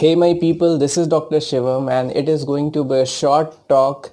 Hey my people, this is Dr. Shivam and it is going to be a short talk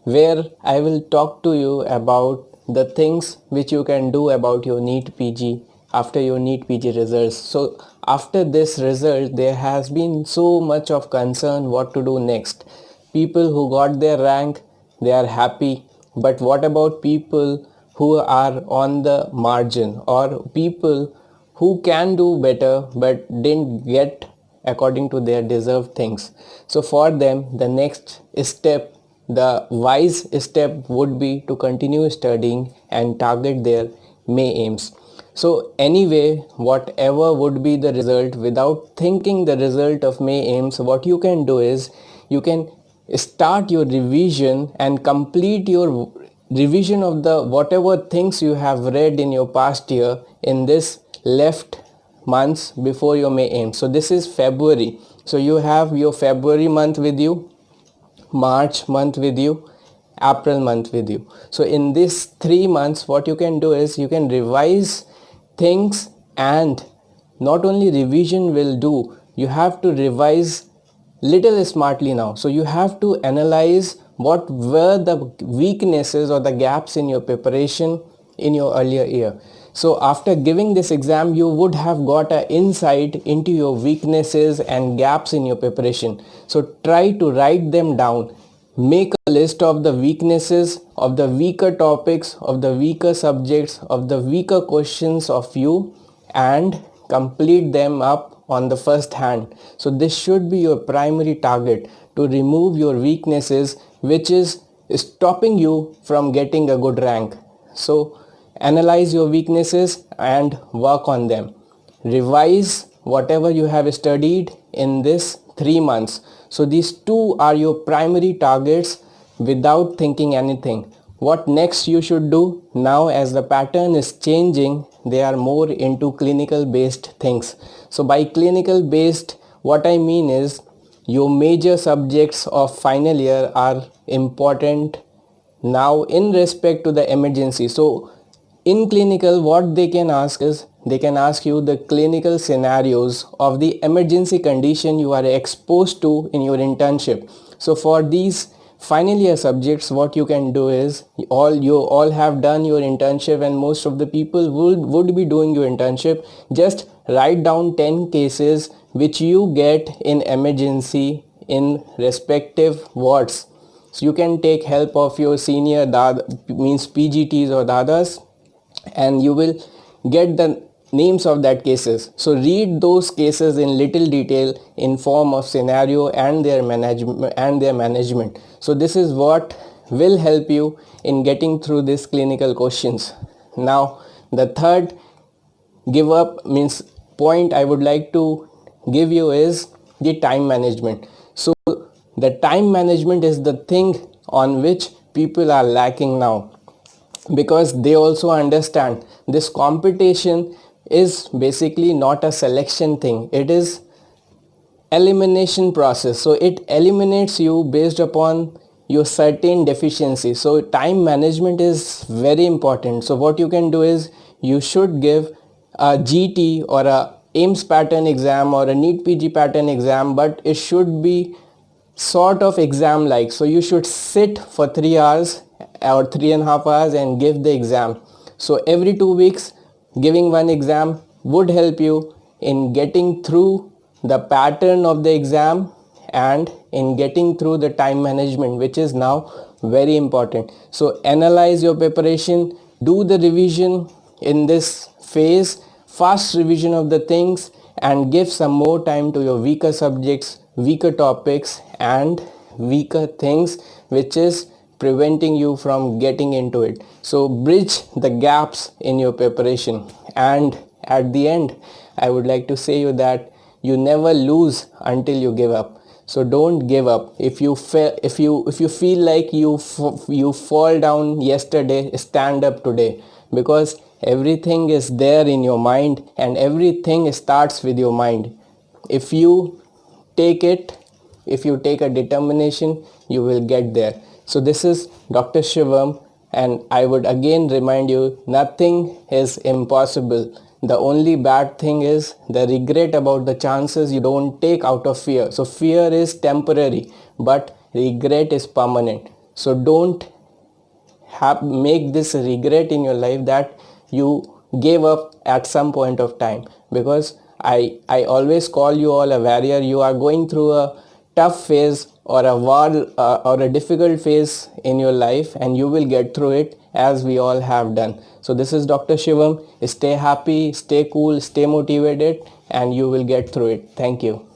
where I will talk to you about the things which you can do about your Neetpg after your Neetpg results. So after this result, there has been so much of concern what to do next. People who got their rank, they are happy, but what about people who are on the margin or people who can do better but didn't get according to their deserved things? So for them, the next step, the wise step would be to continue studying and target their May aims. So anyway, whatever would be the result, without thinking the result of May aims, what you can do is you can start your revision and complete your revision of the whatever things you have read in your past year in this left months before your May aim. So this is February. So you have your February month with you, March month with you, April month with you. So in these 3 months, what you can do is you can revise things, and not only revision will do, you have to revise little smartly now. So you have to analyze what were the weaknesses or the gaps in your preparation in your earlier year. So after giving this exam, you would have got an insight into your weaknesses and gaps in your preparation. So try to write them down. Make a list of the weaknesses, of the weaker topics, of the weaker subjects, of the weaker questions of you, and complete them up on the first hand. So this should be your primary target, to remove your weaknesses which is stopping you from getting a good rank. So analyze your weaknesses and work on them. Revise whatever you have studied in this 3 months. So these two are your primary targets without thinking anything. What next you should do now, as the pattern is changing, they are more into clinical based things. So by clinical based, what I mean is your major subjects of final year are important now in respect to the emergency. So in clinical, what they can ask is, they can ask you the clinical scenarios of the emergency condition you are exposed to in your internship. So for these final year subjects, what you can do is, you all have done your internship and most of the people would be doing your internship. Just write down 10 cases which you get in emergency in respective wards. So you can take help of your senior means PGTs or dadas, and you will get the names of that cases. So read those cases in little detail in form of scenario and their management. So this is what will help you in getting through these clinical questions. Now the third give up means point I would like to give you is the time management. So the time management is the thing on which people are lacking now, because they also understand this competition is basically not a selection thing, it is elimination process. So it eliminates you based upon your certain deficiency. So time management is very important. So what you can do is, you should give a GT or a Aims pattern exam or a Neetpg pattern exam, but it should be sort of exam like. So you should sit for 3 hours or 3.5 hours and give the exam. So every 2 weeks giving one exam would help you in getting through the pattern of the exam and in getting through the time management, which is now very important. So analyze your preparation, do the revision in this phase, fast revision of the things, and give some more time to your weaker subjects, weaker topics and weaker things which is preventing you from getting into it. So bridge the gaps in your preparation. And at the end, I would like to say you that you never lose until you give up. So don't give up. If you feel like you fall down yesterday, stand up today, because everything is there in your mind and everything starts with your mind. If you take it, if you take a determination, you will get there. So this is Dr. Shivam And I would again remind you, nothing is impossible. The only bad thing is the regret about the chances you don't take out of fear. So fear is temporary, but regret is permanent. So don't make this regret in your life that you gave up at some point of time, because I always call you all a warrior. You are going through a tough phase or a war or a difficult phase in your life, and you will get through it as we all have done. So this is Dr. Shivam. Stay happy, stay cool, stay motivated, and you will get through it. Thank you.